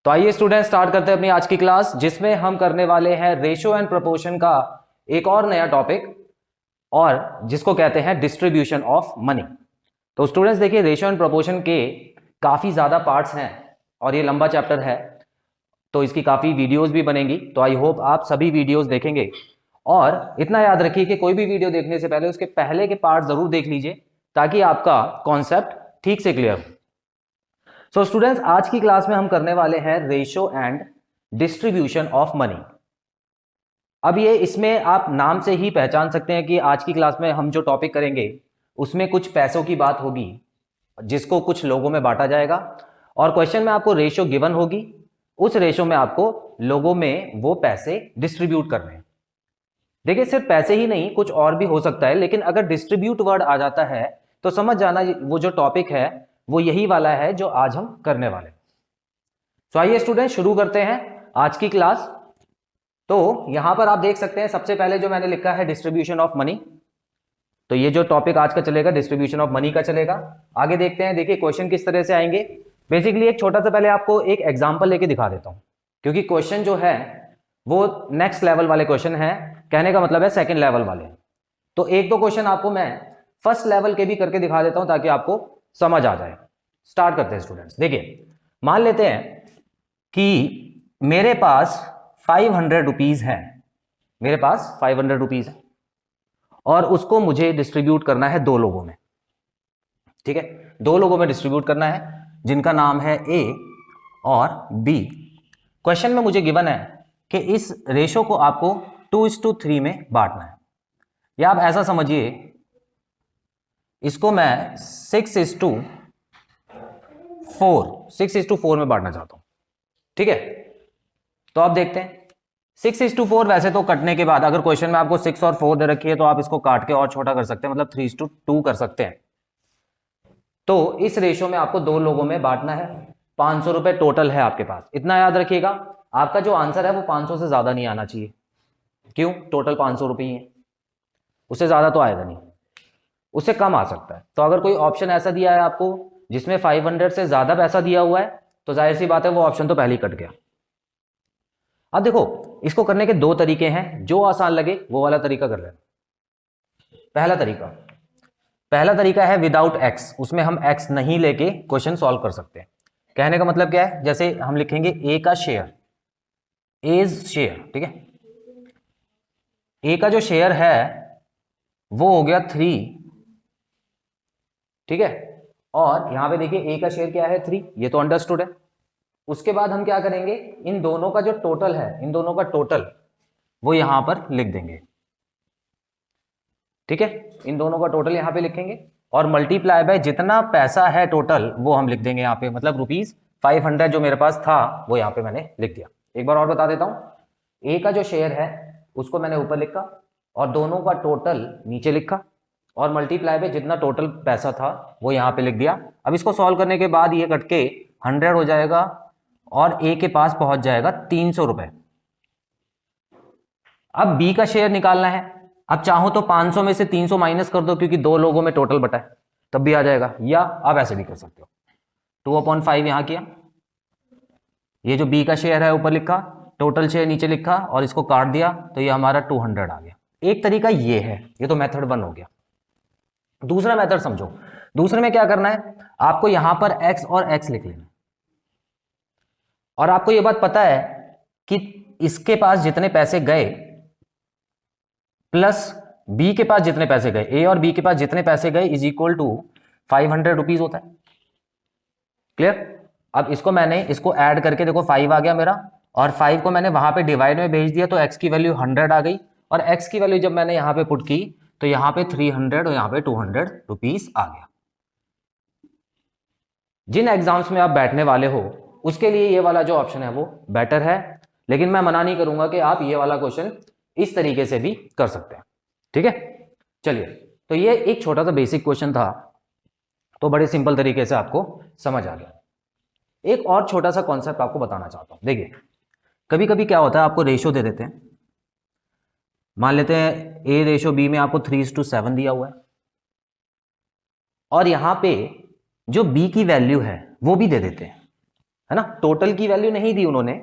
तो आइए student start करते हैं अपनी आज की क्लास, जिसमें हम करने वाले हैं रेशियो एंड प्रोपोर्शन का एक और नया टॉपिक, और जिसको कहते हैं डिस्ट्रीब्यूशन ऑफ मनी। तो स्टूडेंट्स देखिए, रेशियो एंड प्रोपोर्शन के काफी ज्यादा पार्ट्स हैं और ये लंबा चैप्टर है, तो इसकी काफी वीडियोस भी बनेंगी। तो आई होप आप सभी वीडियोस देखेंगे, और इतना याद रखिए कि कोई भी वीडियो देखने से पहले उसके पहले के पार्ट जरूर देख लीजिए, ताकि आपका कॉन्सेप्ट ठीक से क्लियर हो। सो स्टूडेंट्स, आज की क्लास में हम करने वाले हैं ratio and distribution of money. अब ये इसमें आप नाम से ही पहचान सकते हैं कि आज की क्लास में हम जो टॉपिक करेंगे उसमें कुछ पैसों की बात होगी, जिसको कुछ लोगों में बांटा जाएगा, और क्वेश्चन में आपको रेशियो गिवन होगी। उस रेशियो में आपको लोगों में वो पैसे डिस्ट्रीब्यूट करने हैं। देखिए, सिर्फ पैसे ही नहीं, कुछ और भी हो सकता है, लेकिन अगर डिस्ट्रीब्यूट वर्ड आ जाता है तो समझ जाना वो जो टॉपिक है वो यही वाला है जो आज हम करने वाले। तो आइए स्टूडेंट, शुरू करते हैं आज की क्लास। तो यहां पर आप देख सकते हैं, सबसे पहले जो मैंने लिखा है डिस्ट्रीब्यूशन ऑफ मनी। तो ये जो टॉपिक आज का चलेगा डिस्ट्रीब्यूशन ऑफ मनी का चलेगा। आगे देखते हैं, देखिए क्वेश्चन किस तरह से आएंगे। बेसिकली एक छोटा सा पहले आपको एक एग्जांपल लेके दिखा देता हूं, क्योंकि क्वेश्चन जो है वो नेक्स्ट लेवल वाले क्वेश्चन है, कहने का मतलब है सेकंड लेवल वाले। तो एक दो क्वेश्चन आपको मैं फर्स्ट लेवल के भी करके दिखा देता हूं ताकि आपको समझ आ जाए। स्टार्ट करते हैं स्टूडेंट्स। देखिए, मान लेते हैं कि मेरे पास 500 रुपीज है, मेरे पास 500 रुपीज है, और उसको मुझे डिस्ट्रीब्यूट करना है दो लोगों में। ठीक है, दो लोगों में डिस्ट्रीब्यूट करना है, जिनका नाम है ए और बी। क्वेश्चन में मुझे गिवन है कि इस रेशो को आपको 2:3 में बांटना है, या आप ऐसा समझिए, इसको मैं 6:4 में बांटना चाहता हूं। ठीक है, तो आप देखते हैं 6:4। वैसे तो कटने के बाद अगर क्वेश्चन में आपको 6 और 4 दे रखी है तो आप इसको काट के और छोटा कर सकते हैं, मतलब 3:2 कर सकते हैं। तो इस रेशो में आपको दो लोगों में बांटना है। 500 रुपए टोटल है आपके पास। इतना याद रखिएगा, आपका जो आंसर है वो 500 से ज्यादा नहीं आना चाहिए। क्यों? टोटल 500 रुपए ही है, उससे ज्यादा तो आएगा नहीं, उससे कम आ सकता है। तो अगर कोई ऑप्शन ऐसा दिया है आपको जिसमें 500 से ज्यादा पैसा दिया हुआ है, तो जाहिर सी बात है वो ऑप्शन तो पहले ही कट गया। अब देखो, इसको करने के दो तरीके हैं, जो आसान लगे वो वाला तरीका कर लेना। पहला तरीका है विदाउट एक्स, उसमें हम एक्स नहीं लेके क्वेश्चन सॉल्व कर सकते हैं। कहने का मतलब क्या है, जैसे हम लिखेंगे ए का शेयर, एज शेयर। ठीक है, ए का जो शेयर है वो हो गया 3। ठीक है, और यहां पे देखिए ए का शेयर क्या है, 3, ये तो अंडरस्टूड है। उसके बाद हम क्या करेंगे, इन दोनों का जो टोटल है, इन दोनों का टोटल वो यहां पर लिख देंगे। ठीक है, इन दोनों का टोटल यहां पे लिखेंगे, और मल्टीप्लाई बाय जितना पैसा है टोटल वो हम लिख देंगे यहां पे, मतलब ₹500 जो मेरे पास था वो यहां पे मैंने लिख दिया। एक बार और बता देता हूं, ए का जो शेयर है उसको मैंने ऊपर लिखा, और दोनों का टोटल नीचे लिखा, और मल्टीप्लाई बाय जितना टोटल पैसा था वो यहां पे लिख दिया। अब इसको सॉल्व करने के बाद ये कट के 100 हो जाएगा, और ए के पास पहुंच जाएगा 300 रुपए। अब बी का शेयर निकालना है। अब चाहो तो 500 में से 300 माइनस कर दो, क्योंकि दो लोगों में टोटल बटा है, तब भी आ जाएगा, या आप ऐसे भी कर सकते हो। 2/5 यहां किया, ये जो बी का शेयर है ऊपर लिखा, टोटल शेयर नीचे लिखा, और इसको काट दिया, तो ये हमारा 200 आ गया। एक तरीका ये है, ये तो मेथड 1 हो गया। दूसरा मेथड समझो। दूसरे में क्या करना है, आपको यहां पर एक्स और एक्स लिख लेना, और आपको यह बात पता है कि इसके पास जितने पैसे गए प्लस बी के पास जितने पैसे गए, ए और बी के पास जितने पैसे गए इज इक्वल टू 500 रुपीज होता है। क्लियर? अब इसको ऐड करके देखो, 5 आ गया मेरा, और 5 को मैंने वहां पे डिवाइड में भेज दिया, तो x की वैल्यू 100 आ गई, और x की वैल्यू जब मैंने यहां पे पुट की तो यहां पे 300 और यहां पे 200 रुपीज आ गया। जिन एग्जाम्स में आप बैठने वाले हो उसके लिए ये वाला जो ऑप्शन है वो बेटर है, लेकिन मैं मना नहीं करूंगा कि आप ये वाला क्वेश्चन इस तरीके से भी कर सकते हैं। ठीक है, चलिए, तो ये एक छोटा सा बेसिक क्वेश्चन था, तो बड़े सिंपल तरीके से आपको समझ आ गया। एक और छोटा सा कॉन्सेप्ट आपको बताना चाहता हूं। देखिए, कभी कभी क्या होता है, आपको रेशो दे देते हैं, मान लेते हैं ए रेशो बी में आपको 3:7 दिया हुआ है, और यहां पे जो बी की वैल्यू है वो भी दे देते हैं। है ना, टोटल की वैल्यू नहीं दी उन्होंने,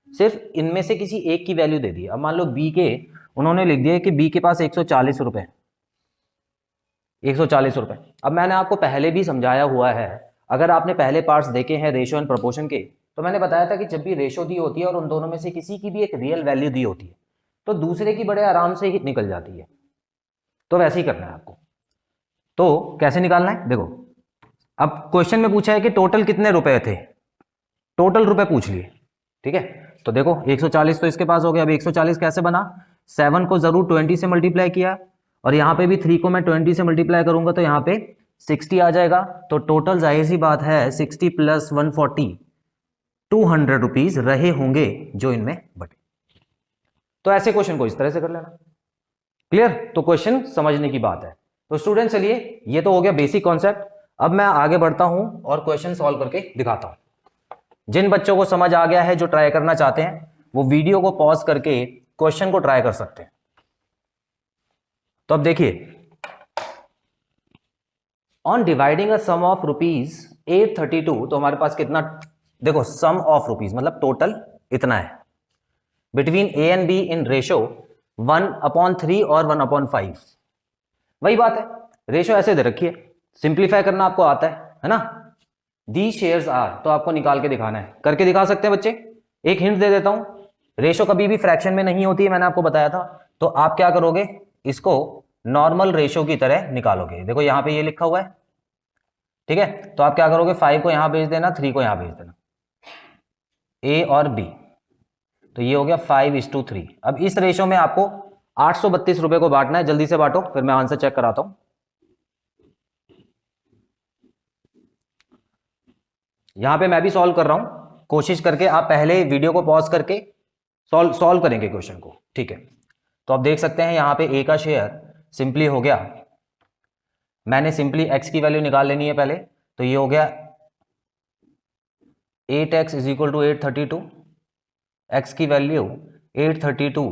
सिर्फ इनमें से किसी एक की वैल्यू दे दी। अब मान लो बी के, उन्होंने लिख दिया कि बी के पास 140 रुपए, 140 रुपए। अब मैंने आपको पहले भी समझाया हुआ है, अगर आपने पहले पार्ट्स देखे हैं रेशो एंड प्रोपोर्शन के, तो मैंने बताया था कि जब भी रेशो दी होती है और उन दोनों में से किसी की भी एक रियल वैल्यू दी होती है, तो दूसरे की बड़े आराम से ही निकल जाती है। तो वैसे ही करना है आपको। तो कैसे निकालना है, देखो अब क्वेश्चन में पूछा है कि टोटल कितने रुपए थे, टोटल रुपए पूछ लिए, ठीक है। तो देखो 140 तो इसके पास हो गया। अब 140 कैसे बना, 7 को जरूर 20 से मल्टीप्लाई किया, और यहां पे भी 3 को मैं 20 से मल्टीप्लाई करूंगा तो यहां पे 60 आ जाएगा। तो टोटल जाहिर सी बात है 60 प्लस 140, 200 रुपीज रहे होंगे जो इनमें बटे। तो ऐसे क्वेश्चन को इस तरह से कर लेना। क्लियर, तो क्वेश्चन समझने की बात है। तो स्टूडेंट चलिए, ये तो हो गया बेसिक कॉन्सेप्ट। अब मैं आगे बढ़ता हूं और क्वेश्चन सॉल्व करके दिखाता हूं। जिन बच्चों को समझ आ गया है, जो ट्राई करना चाहते हैं, वो वीडियो को पॉज करके क्वेश्चन को ट्राई कर सकते हैं। तो अब देखिए, on dividing a sum of rupees 832, तो हमारे पास कितना, देखो सम ऑफ रुपीज मतलब टोटल इतना है, between A and B in ratio 1/3 और 1/5। वही बात है, रेशो ऐसे दे रखी है, सिंप्लीफाई करना आपको आता है ना। दी शेयर्स आर, तो आपको निकाल के दिखाना है, करके दिखा सकते हैं बच्चे। एक हिंट दे देता हूं, रेशो कभी भी फ्रैक्शन में नहीं होती है, मैंने आपको बताया था। तो आप क्या करोगे, इसको नॉर्मल रेशो की तरह निकालोगे। देखो यहां पे ये लिखा हुआ है, ठीक है। तो आप क्या करोगे, 5 को यहां भेज देना, 3 को यहां भेज देना, ए और बी। तो ये हो गया 5:3। अब इस रेशो में आपको 832 रुपए को बांटना है। जल्दी से बांटो, फिर मैं आंसर चेक कराता हूं। यहां पे मैं भी सॉल्व कर रहा हूं, कोशिश करके आप पहले वीडियो को पॉज करके सॉल्व करेंगे क्वेश्चन को, ठीक है। तो आप देख सकते हैं यहां पे ए का शेयर सिंपली हो गया, मैंने सिंपली एक्स की वैल्यू निकाल लेनी है पहले। तो ये हो गया 8x is equal to 832, X की वैल्यू 832,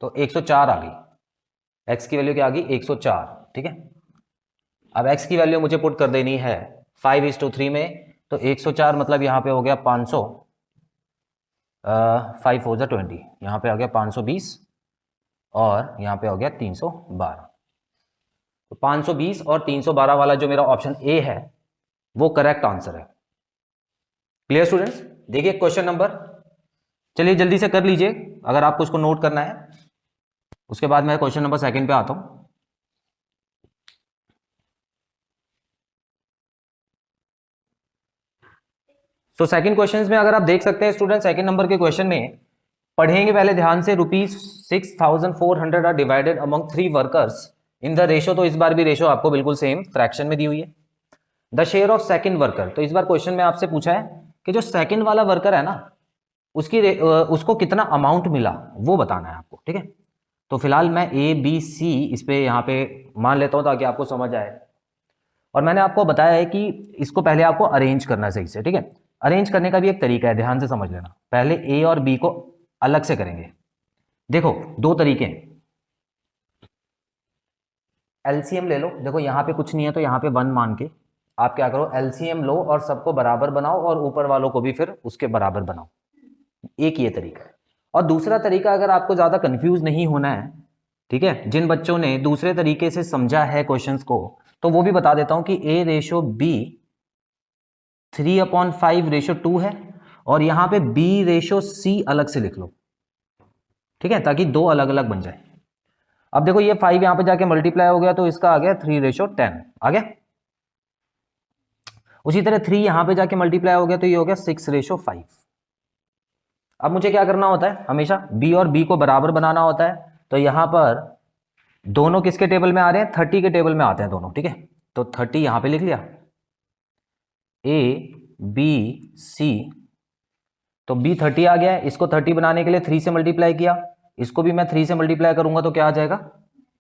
तो 104 आ गई। एक्स की वैल्यू क्या आ गई, 104, ठीक है। अब एक्स की वैल्यू मुझे पुट कर देनी है 5:3 में, तो 104 मतलब यहां पे हो गया 500, 5 4 20, यहां पे आ गया 520, और यहां पे हो गया 312। तो 520 और 312 वाला जो मेरा ऑप्शन ए है वो करेक्ट आंसर है। क्लियर स्टूडेंट्स, देखिए क्वेश्चन नंबर, चलिए जल्दी से कर लीजिए अगर आपको उसको नोट करना है, उसके बाद मैं क्वेश्चन नंबर 2 पे आता हूं। तो सेकंड क्वेश्चन में अगर आप देख सकते हैं स्टूडेंट, सेकंड नंबर के क्वेश्चन में पढ़ेंगे पहले ध्यान से, ₹6,400 are divided among 3 workers in the ratio. तो इस बार भी रेशो आपको बिल्कुल सेम फ्रैक्शन में दी हुई है। The share of second worker, तो इस बार क्वेश्चन में आपसे पूछा है कि जो सेकंड वाला वर्कर है ना, उसको कितना अमाउंट मिला वो बताना है आपको, ठीक है। तो फिलहाल मैं ए बी सी इस पे यहाँ पे मान लेता हूँ ताकि आपको समझ आए। और मैंने आपको बताया है कि इसको पहले आपको अरेंज करना है सही से, ठीक है। अरेंज करने का भी एक तरीका है, ध्यान से समझ लेना। पहले ए और बी को अलग से करेंगे। देखो 2 तरीके हैं, एलसीएम ले लो। देखो यहाँ पे कुछ नहीं है तो यहाँ पे 1 मान के आप क्या करो, एलसीएम लो और सबको बराबर बनाओ और ऊपर वालों को भी फिर उसके बराबर बनाओ। एक ये तरीका है। और दूसरा तरीका, अगर आपको ज्यादा कंफ्यूज नहीं होना है, ठीक है, जिन बच्चों ने दूसरे तरीके से समझा है क्वेश्चंस को, तो वो भी बता देता हूं कि ए रेशो बी 3/5 है, और यहां पे बी रेशो सी अलग से लिख लो, ठीक है, ताकि 2 अलग अलग बन जाए। अब देखो ये 5 यहां पे जाके मल्टीप्लाई हो गया तो इसका आ गया 3:10 आ गया। उसी तरह 3 यहां पे जाके मल्टीप्लाई हो गया तो ये हो गया 6:5। अब मुझे क्या करना होता है, हमेशा बी और बी को बराबर बनाना होता है। तो यहां पर दोनों किसके टेबल में आ रहे हैं, 30 के टेबल में आते हैं दोनों, ठीक है। तो 30 यहां पे लिख लिया, ए बी सी, तो बी 30 आ गया है। इसको 30 बनाने के लिए 3 से मल्टीप्लाई किया, इसको भी मैं 3 से मल्टीप्लाई करूंगा तो क्या आ जाएगा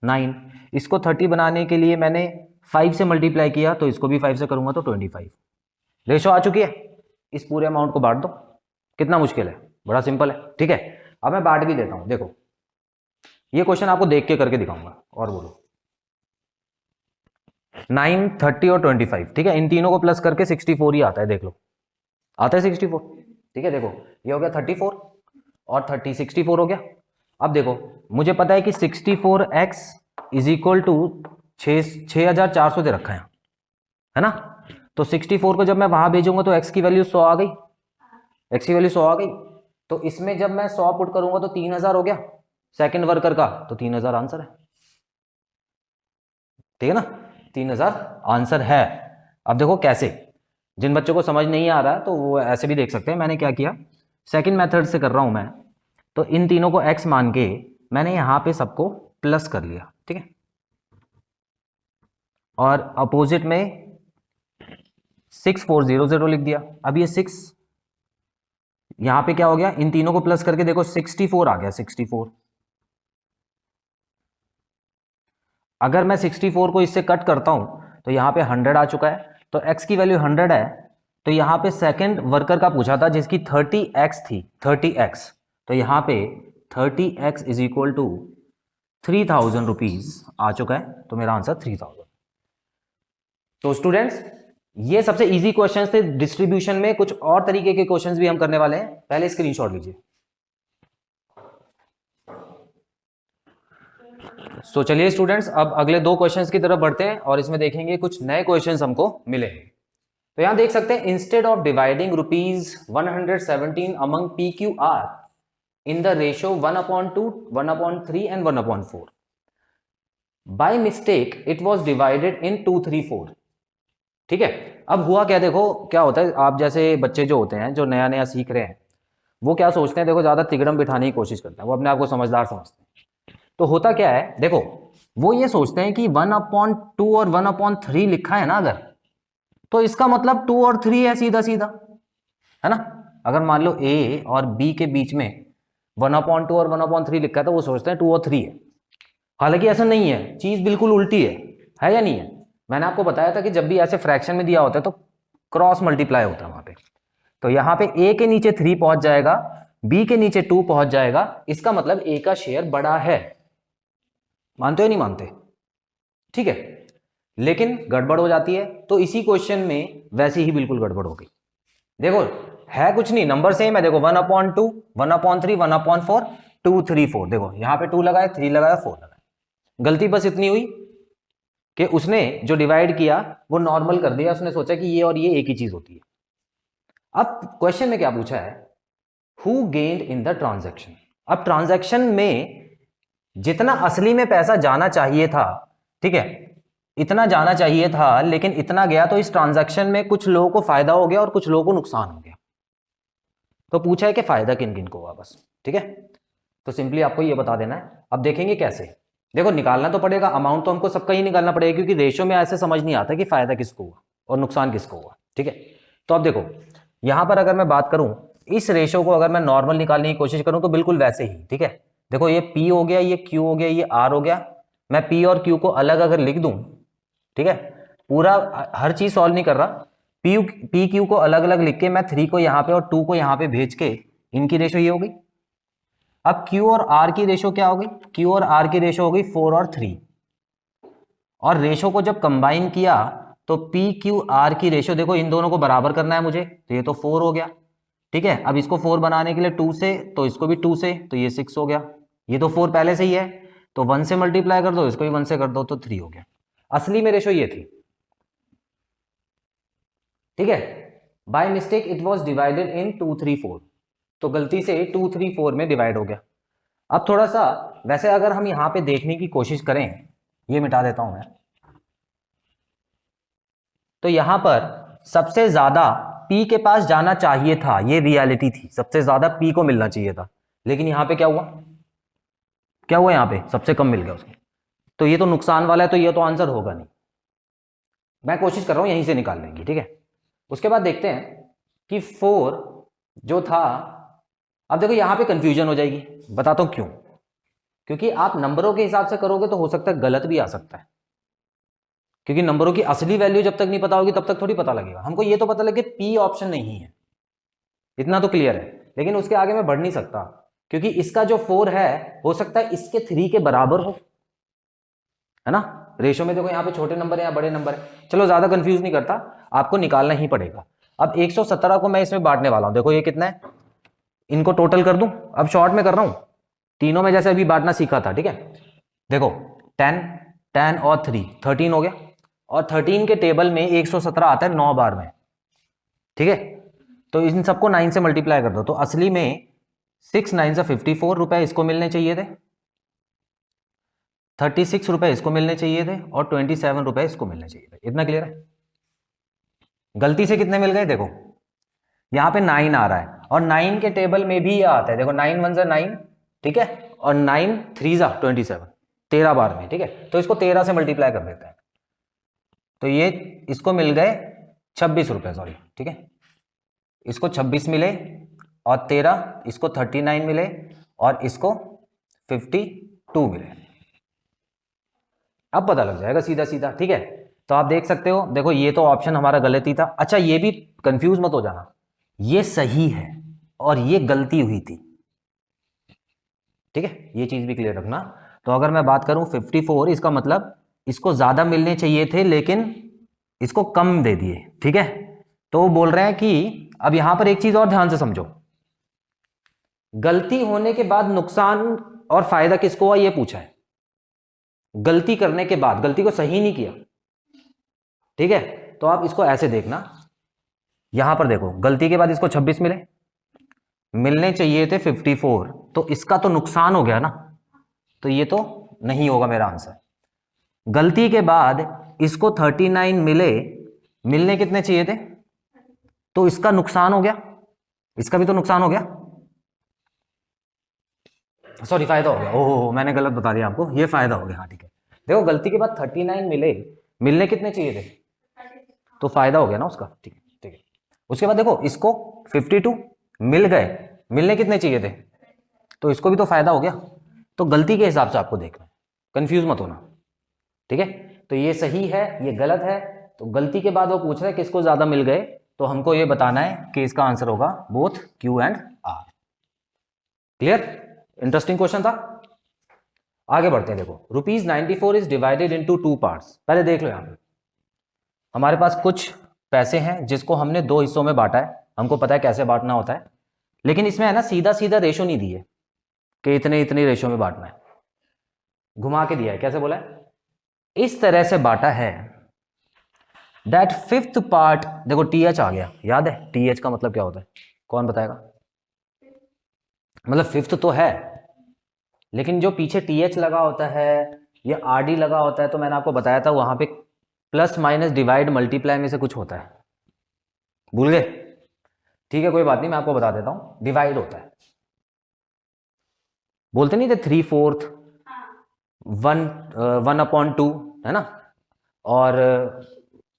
9। इसको 30 बनाने के लिए मैंने 5 से मल्टीप्लाई किया, तो इसको भी 5 से करूंगा तो 25। रेशो आ चुकी है, इस पूरे अमाउंट को बांट दो। कितना मुश्किल है, बड़ा सिंपल है, ठीक है। अब मैं बांट भी देता हूं, देखो ये क्वेश्चन आपको देख के करके दिखाऊंगा। और बोलो 9, 30 और 25, ठीक है, इन तीनों को प्लस करके 64 ही आता है, देख लो। आता है 64। ठीक है, देखो ये हो गया 34 और 64 हो गया। अब देखो मुझे पता है कि 64x इज इक्वल टू 6400 दे रखा है ना। तो 64 को जब मैं वहां भेजूंगा तो x की वैल्यू 100 आ गई, x की वैल्यू 100 आ गई। तो इसमें जब मैं 100 पुट करूंगा तो 3000 हो गया सेकंड वर्कर का, तो 3000 आंसर है। ठीक है ना, 3000 आंसर है। अब देखो कैसे, जिन बच्चों को समझ नहीं आ रहा है तो वो ऐसे भी देख सकते हैं। मैंने क्या किया, सेकंड मेथड से कर रहा हूं मैं, तो इन तीनों को x मान के मैंने यहां पे सबको प्लस कर लिया। ठीक है, और अपोजिट में 6400 लिख दिया। अब ये 6 यहां पे क्या हो गया, इन तीनों को प्लस करके देखो 64 आ गया 64। अगर मैं 64 को इससे कट करता हूं तो यहां पे 100 आ चुका है, तो x की वैल्यू 100 है। तो यहां पे सेकंड वर्कर का पूछा था जिसकी 30x थी, 30x, तो यहां पे 30x is equal to 3000 rupees आ चुका है, तो मेरा आंसर 3000। तो स्टूडेंट्स ये सबसे इजी क्वेश्चंस थे डिस्ट्रीब्यूशन में। कुछ और तरीके के क्वेश्चंस भी हम करने वाले हैं, पहले स्क्रीनशॉट लीजिए। तो चलिए स्टूडेंट्स अब अगले दो क्वेश्चंस की तरफ बढ़ते हैं और इसमें देखेंगे कुछ नए क्वेश्चंस हमको मिले। तो यहां देख सकते हैं, instead of dividing ₹117 among PQR in the ratio 1/2, 1/3 and 1/4. By mistake it was divided in 2, 3, 4. ठीक है, अब हुआ क्या, देखो क्या होता है, आप जैसे बच्चे जो होते हैं जो नया नया सीख रहे हैं वो क्या सोचते हैं, देखो ज्यादा तिगड़म बिठाने की कोशिश करते हैं, वो अपने आप को समझदार समझते हैं। तो होता क्या है, देखो वो ये सोचते हैं कि 1/2 और 1/3 लिखा है ना अगर, तो इसका मतलब 2 और 3 है सीधा सीधा, है ना। अगर मान लो A और B के बीच में 1/2 और 1/3 लिखा है तो वो सोचते हैं 2 और 3 है। हालांकि ऐसा नहीं है, चीज बिल्कुल उल्टी है या नहीं है। मैंने आपको बताया था कि जब भी ऐसे फ्रैक्शन में दिया होता है तो क्रॉस मल्टीप्लाई होता है वहां पे। तो यहां पे A के नीचे 3 पहुंच जाएगा, B के नीचे 2 पहुंच जाएगा, इसका मतलब A का शेयर बड़ा है। मानते हो नहीं मानते, ठीक है। लेकिन गड़बड़ हो जाती है, तो इसी क्वेश्चन में वैसी ही बिल्कुल गड़बड़ हो गई। देखो है कुछ नहीं, नंबर सेम है, देखो 1/2, 1/3, 1/4, 2, 3, 4। देखो यहां पे 2 लगाए, 3 लगाया, 4 लगाया। गलती बस इतनी हुई कि उसने जो डिवाइड किया वो नॉर्मल कर दिया, उसने सोचा कि ये और ये एक ही चीज होती है। अब क्वेश्चन में क्या पूछा है, who gained in the transaction. अब ट्रांजैक्शन में जितना असली में पैसा जाना चाहिए था, ठीक है, इतना जाना चाहिए था, लेकिन इतना गया, तो इस ट्रांजैक्शन में कुछ लोगों को फायदा हो गया और कुछ लोगों को नुकसान हो गया। तो पूछा है कि फायदा किन किन को हुआ बस, ठीक है। तो सिंपली आपको ये बता देना है। अब देखेंगे कैसे, देखो निकालना तो पड़ेगा, अमाउंट तो हमको सबका ही निकालना पड़ेगा, क्योंकि रेशो में ऐसे समझ नहीं आता कि फायदा किसको हुआ और नुकसान किसको हुआ, ठीक है। तो अब देखो यहां पर अगर मैं बात करूं, इस रेशो को अगर मैं नॉर्मल निकालने की कोशिश करूं तो बिल्कुल वैसे ही, ठीक है। देखो ये P हो गया, ये Q हो गया, ये R हो गया। मैं P और Q को अलग अगर लिख दूं, ठीक है, पूरा हर चीज सॉल्व नहीं कर रहा, P Q को अलग अलग लिख के मैं 3 को यहां पे और 2 को यहां पे भेज के इनकी रेशो ये हो गई। अब Q और R की रेशो क्या हो गई, Q और R की रेशो हो गई 4 और 3, और रेशो को जब कंबाइन किया तो P Q R की रेशो, देखो इन दोनों को बराबर करना है मुझे, तो ये तो 4 हो गया, ठीक है। अब इसको 4 बनाने के लिए 2 से, तो इसको भी 2 से, तो ये 6 हो गया। ये तो 4 पहले से ही है, तो 1 से मल्टीप्लाई कर दो, इसको भी 1 से कर दो, तो 3 हो गया। असली में रेशो ये थी, ठीक है। By mistake it was divided in 2, 3, 4, तो गलती से 2, 3, 4 में डिवाइड हो गया। अब थोड़ा सा वैसे अगर हम यहां पे देखने की कोशिश करें, ये मिटा देता हूं मैं, तो यहां पर सबसे ज्यादा P के पास जाना चाहिए था, ये रियलिटी थी, सबसे ज्यादा P को मिलना चाहिए था। लेकिन यहां पे क्या हुआ, क्या हुआ, यहां पे सबसे कम मिल गया उसको, तो ये तो नुकसान वाला है, तो ये तो आंसर होगा नहीं। मैं कोशिश कर रहा हूं यहीं से निकालने की, ठीक है। उसके बाद देखते हैं कि 4 जो था, अब देखो यहां पे कंफ्यूजन हो जाएगी, बताता हूं क्यों। क्योंकि आप नंबरों के हिसाब से करोगे तो हो सकता है गलत भी आ सकता है, क्योंकि नंबरों की असली वैल्यू जब तक नहीं पता होगी तब तक थोड़ी पता लगेगा। हमको ये तो पता लगे P ऑप्शन नहीं है, इतना तो क्लियर है, लेकिन उसके आगे मैं बढ़ नहीं सकता, क्योंकि इसका जो 4 है हो सकता है इसके 3 के बराबर हो, है ना। रेशो में देखो यहाँ पे छोटे नंबर है या बड़े नंबर है, चलो ज्यादा कंफ्यूज नहीं करता, आपको निकालना ही पड़ेगा। अब 117 को मैं इसमें बांटने वाला हूं, देखो ये कितना है, इनको टोटल कर दूं, अब शॉर्ट में कर रहा हूं, तीनों में जैसे अभी बांटना सीखा था, ठीक है। देखो 10 10 और 3 13 हो गया, और 13 के टेबल में 117 आता है 9 बार में, ठीक है। तो इन सबको 9 से मल्टीप्लाई कर दो, तो असली में 6 9 से 54 रुपए इसको मिलने चाहिए थे, 36 रुपए इसको मिलने चाहिए थे, और 27 रुपए इसको मिलने चाहिए थे। इतना क्लियर है? गलती से कितने मिल गए, देखो यहां पे 9 आ रहा है, और 9 के टेबल में भी यह आता है, देखो 9 1 9, ठीक है, और 9 3 27, 13 बार में, ठीक है। तो इसको 13 से मल्टीप्लाई कर देते हैं, तो ये इसको मिल गए 26 रुपए, सॉरी, ठीक है, इसको 26 मिले, और 13 इसको 39 मिले, और इसको 52 मिले। अब पता लग जाएगा सीधा सीधा, ठीक है। तो आप देख सकते हो, देखो ये तो ऑप्शन हमारा गलत ही था। अच्छा ये भी कंफ्यूज मत हो जाना, ये सही है और ये गलती हुई थी, ठीक है, ये चीज भी क्लियर रखना। तो अगर मैं बात करूं 54, इसका मतलब इसको ज्यादा मिलने चाहिए थे लेकिन इसको कम दे दिए, ठीक है। तो वो बोल रहे हैं कि अब यहां पर एक चीज और ध्यान से समझो, गलती होने के बाद नुकसान और फायदा किसको हुआ ये पूछा है। गलती करने के बाद, गलती को सही नहीं किया, ठीक है, तो आप इसको ऐसे देखना, यहां पर देखो गलती के बाद इसको 26 मिले, मिलने चाहिए थे 54, तो इसका तो नुकसान हो गया ना, तो ये तो नहीं होगा मेरा आंसर। गलती के बाद इसको 39 मिले, मिलने कितने चाहिए थे, तो इसका नुकसान हो गया, इसका भी तो नुकसान हो गया, सॉरी फायदा हो गया, ओहो मैंने गलत बता दिया आपको, ये फायदा हो गया, हाँ ठीक है। देखो गलती के बाद 39 मिले, मिलने कितने चाहिए थे, तो फायदा हो गया ना उसका, ठीक है ठीक है। उसके बाद देखो इसको 52 मिल गए, मिलने कितने चाहिए थे, तो इसको भी तो फायदा हो गया। तो गलती के हिसाब से आपको देखना, कंफ्यूज मत होना, ठीक है। तो ये सही है, ये गलत है, तो गलती के बाद वो पूछ रहे हैं किसको ज्यादा मिल गए, तो हमको ये बताना है कि इसका आंसर होगा both Q and R। Clear? Interesting question था। आगे बढ़ते हैं, देखो ₹94 इज डिवाइडेड इनटू 2 पार्ट्स। पहले देख लो, यहां पे हमारे पास कुछ पैसे हैं जिसको हमने 2 हिस्सों में बांटा है, हमको पता है कैसे बांटना होता है, लेकिन इसमें है ना सीधा सीधा रेशो नहीं दिए कि इतने इतने रेशो में बांटना है, घुमा के दिया है। कैसे बोला है? इस तरह से बांटा है दैट 5th पार्ट, देखो TH आ गया, याद है TH का मतलब क्या होता है, कौन बताएगा? मतलब 5th तो है, लेकिन जो पीछे TH लगा होता है या RD लगा होता है, तो मैंने आपको बताया था वहां पे प्लस माइनस डिवाइड मल्टीप्लाई में से कुछ होता है, भूल गए? ठीक है कोई बात नहीं, मैं आपको बता देता हूं, डिवाइड होता है, बोलते नहीं थे 3/4, 1/2 है ना, और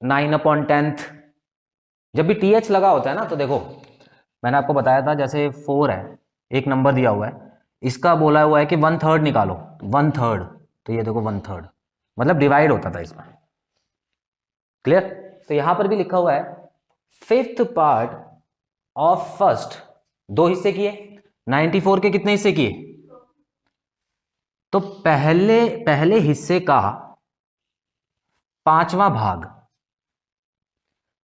9/10। जब भी TH लगा होता है ना, तो देखो मैंने आपको बताया था, जैसे 4 है, एक नंबर दिया हुआ है, इसका बोला हुआ है कि 1/3 निकालो, 1/3, तो ये देखो 1/3 मतलब डिवाइड होता था इसमें। क्लियर? तो यहां पर भी लिखा हुआ है 5th पार्ट ऑफ फर्स्ट, 2 हिस्से किए, 94 के कितने हिस्से किए, तो पहले हिस्से का 5वां भाग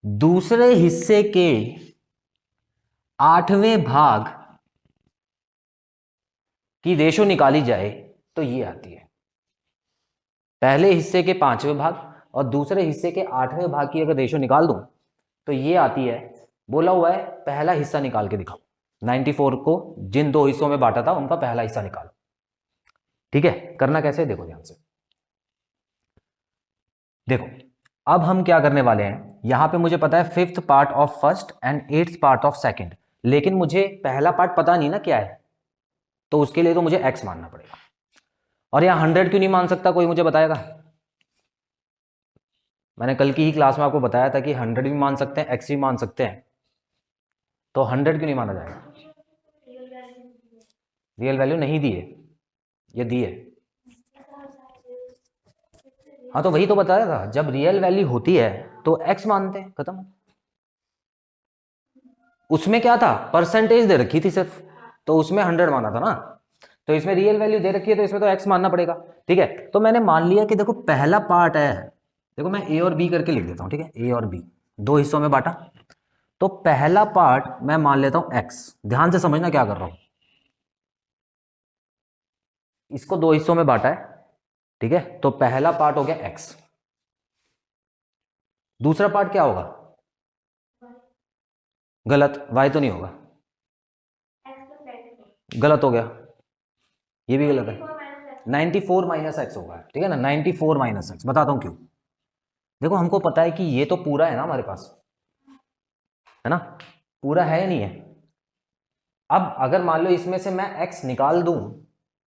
दूसरे हिस्से के 8वें भाग की रेशो निकाली जाए तो ये आती है। पहले हिस्से के 5वें भाग और दूसरे हिस्से के 8वें भाग की अगर रेशो निकाल दूं तो ये आती है। बोला हुआ है पहला हिस्सा निकाल के दिखाओ, 94 को जिन 2 हिस्सों में बांटा था उनका पहला हिस्सा निकालो। ठीक है, करना कैसे देखो ध्यान से। देखो अब हम क्या करने वाले हैं, यहां पे मुझे पता है 5th part of first and 8th part of second, लेकिन मुझे पहला पार्ट पता नहीं ना क्या है, तो उसके लिए तो मुझे x मानना पड़ेगा। और यहां 100 क्यों नहीं मान सकता, कोई मुझे बताएगा? मैंने कल की ही क्लास में आपको बताया था कि 100 भी मान सकते हैं, x भी मान सकते हैं, तो 100 क्यों नहीं माना जाएगा? रियल वैल्यू नहीं दी है, ये दी है। हाँ तो वही तो बताया था, जब रियल वैल्यू होती है तो x मानते हैं, खत्म। उसमें क्या था, परसेंटेज दे रखी थी सिर्फ, तो उसमें 100 माना था ना, तो इसमें रियल वैल्यू दे रखी है तो इसमें तो x मानना पड़ेगा। ठीक है, तो मैंने मान लिया कि देखो पहला पार्ट है, देखो मैं a और b करके लिख देता हूं, ठीक है, a और b 2 हिस्सों में बांटा, तो पहला पार्ट मैं मान लेता हूं x। ध्यान से समझना क्या कर रहा हूं, इसको दो हिस्सों में बांटा है, ठीक है। तो पहला पार्ट हो गया x, दूसरा पार्ट क्या होगा, गलत, y तो नहीं होगा, गलत हो गया, ये भी गलत है, 94 माइनस एक्स होगा, ठीक है ना, 94 माइनस एक्स। बताता हूं क्यों। देखो हमको पता है कि ये तो पूरा है ना हमारे पास, है ना, पूरा है या नहीं है। अब अगर मान लो इसमें से मैं x निकाल दूं,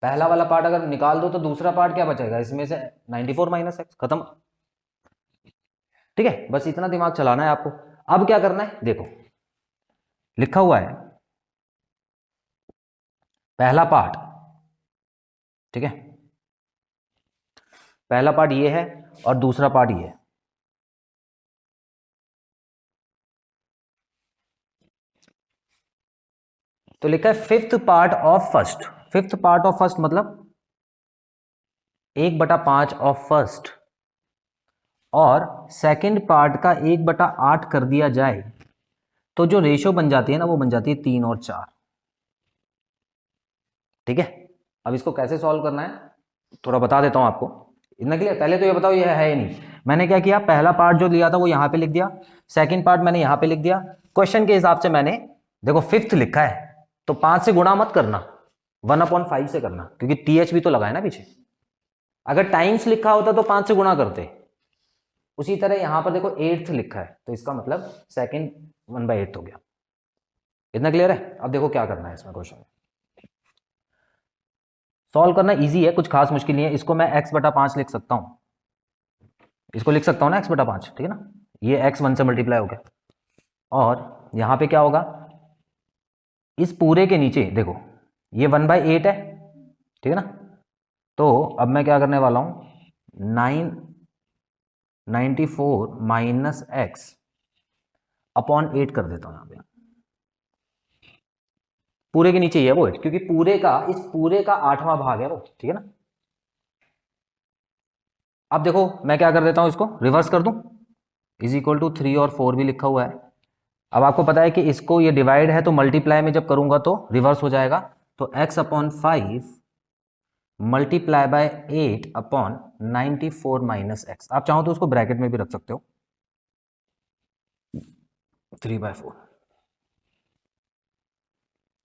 पहला वाला पार्ट अगर निकाल दो तो दूसरा पार्ट क्या बचेगा, इसमें से 94 माइनस एक्स, खत्म। ठीक है, बस इतना दिमाग चलाना है आपको। अब क्या करना है, देखो लिखा हुआ है पहला पार्ट, ठीक है, पहला पार्ट ये है और दूसरा पार्ट ये है। तो लिखा है fifth part of first. Fifth part of first मतलब 1/5 ऑफ फर्स्ट, और सेकंड पार्ट का 1/8 कर दिया जाए तो जो रेशो बन जाती है ना वो बन जाती है 3 और 4। ठीक है, अब इसको कैसे सॉल्व करना है थोड़ा बता देता हूं आपको। इतना क्लियर, पहले तो ये बताओ ये है या नहीं। मैंने क्या किया, पहला पार्ट जो लिया था वो यहां पे लिख दिया, सेकंड पार्ट मैंने यहां पे लिख दिया। क्वेश्चन के हिसाब से मैंने देखो फिफ्थ लिखा है तो 5 से गुणा मत करना, 1/5 से करना, क्योंकि टीएच भी तो लगा है ना पीछे। अगर टाइम्स लिखा होता तो 5 से गुणा करते। उसी तरह यहां पर देखो 8th लिखा है तो इसका मतलब सेकंड 1/8 हो गया। इतना क्लियर है। अब देखो क्या करना है इसमें, क्वेश्चन सॉल्व करना इजी है, कुछ खास मुश्किल नहीं है। इसको मैं x/5 लिख सकता हूं, इसको लिख सकता हूं ना x/5, ठीक है ना। ये x 1 से मल्टीप्लाई हो गया, और यहां पे क्या होगा, इस पूरे के नीचे देखो ये 1/8 है, ठीक है ना। तो अब मैं क्या करने वाला हूं, 94 माइनस एक्स अपॉन 8 कर देता हूं यहां पे। पूरे के नीचे ही है वो 8, क्योंकि पूरे का, इस पूरे का 8वां भाग है वो, ठीक है ना। अब देखो मैं क्या कर देता हूं, इसको रिवर्स कर दूं, इज इक्वल टू 3 और 4 भी लिखा हुआ है। अब आपको पता है कि इसको ये डिवाइड है तो मल्टीप्लाई में जब करूंगा तो रिवर्स हो जाएगा। तो x/5 multiply by 8 upon 94 minus x. आप चाहो तो उसको ब्रैकेट में भी रख सकते हो, 3/4।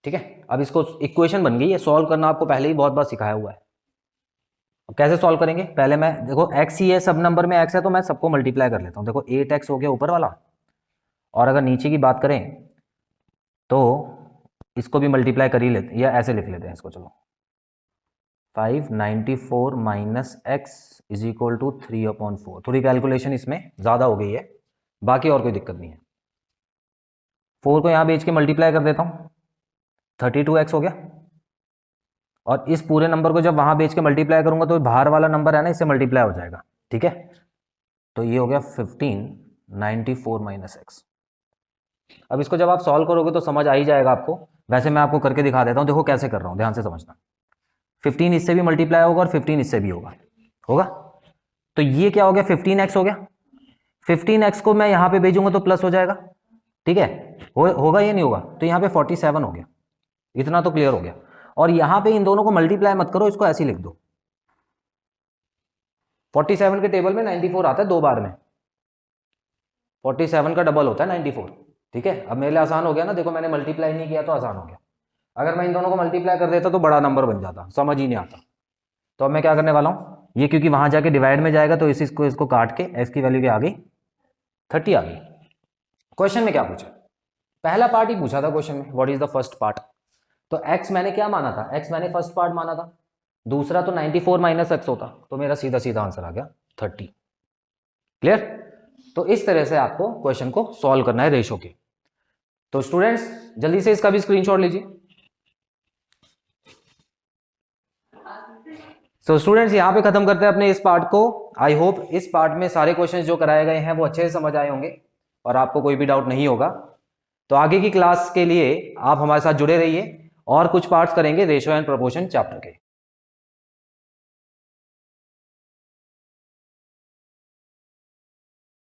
ठीक है, अब इसको इक्वेशन बन गई है, सॉल्व करना आपको पहले ही बहुत बार सिखाया हुआ है। अब कैसे सॉल्व करेंगे, पहले मैं देखो x ही है, सब नंबर में x है तो मैं सबको मल्टीप्लाई कर लेता हूं। देखो 8x हो गया ऊपर वाला, और अगर नीचे की बात करें तो इसको भी मल्टीप्लाई कर ही लेते, या ऐसे लिख लेते हैं इसको, चलो 594 minus X is equal to 3/4। थोड़ी कैलकुलेशन इसमें ज़्यादा हो गई है, बाकी और कोई दिक्कत नहीं है। 4 को यहाँ बेच के मल्टीप्लाई कर देता हूँ, 32x हो गया, और इस पूरे नंबर को जब वहाँ बेच के मल्टीप्लाई करूँगा तो बाहर वाला नंबर है ना, इससे मल्टीप्लाई हो जाएगा। ठीक है, तो ये हो गया 1594 माइनस एक्स। अब इसको जब आप सॉल्व करोगे तो समझ आ ही जाएगा आपको। वैसे मैं आपको करके दिखा देता हूँ, देखो कैसे कर रहा हूँ, ध्यान से समझना। 15 इससे भी मल्टीप्लाई होगा और 15 इससे भी होगा। तो ये क्या हो गया, 15x हो गया। 15x को मैं यहाँ पे भेजूंगा तो प्लस हो जाएगा, ठीक है, होगा या नहीं होगा। तो यहाँ पे 47 हो गया, इतना तो क्लियर हो गया। और यहाँ पे इन दोनों को मल्टीप्लाई मत करो, इसको ऐसे ही लिख दो। 47 के टेबल में 94 आता है 2 बार में, 47 का डबल होता है 94। ठीक है, अब मेरे लिए आसान हो गया ना, देखो मैंने मल्टीप्लाई नहीं किया तो आसान हो गया। अगर मैं इन दोनों को मल्टीप्लाई कर देता तो बड़ा नंबर बन जाता, समझ ही नहीं आता। तो अब मैं क्या करने वाला हूँ, ये क्योंकि वहां जाके डिवाइड में जाएगा तो इसको काट के x की वैल्यू क्या आ गई, 30 आ गई। क्वेश्चन में क्या पूछा, पहला पार्ट ही पूछा था क्वेश्चन में, what is the first part. तो x मैंने क्या माना था, x मैंने फर्स्ट पार्ट माना था, दूसरा तो 94 माइनस एक्स होता, तो मेरा सीधा सीधा आंसर आ गया 30। क्लियर। तो इस तरह से आपको क्वेश्चन को सॉल्व करना है रेशो के। तो स्टूडेंट्स जल्दी से इसका भी स्क्रीनशॉट लीजिए। तो स्टूडेंट्स यहां पे खत्म करते हैं अपने इस पार्ट को। आई होप इस पार्ट में सारे क्वेश्चंस जो कराए गए हैं वो अच्छे से समझ आए होंगे और आपको कोई भी डाउट नहीं होगा। तो आगे की क्लास के लिए आप हमारे साथ जुड़े रहिए, और कुछ पार्ट्स करेंगे रेशियो एंड प्रोपोर्शन चैप्टर के।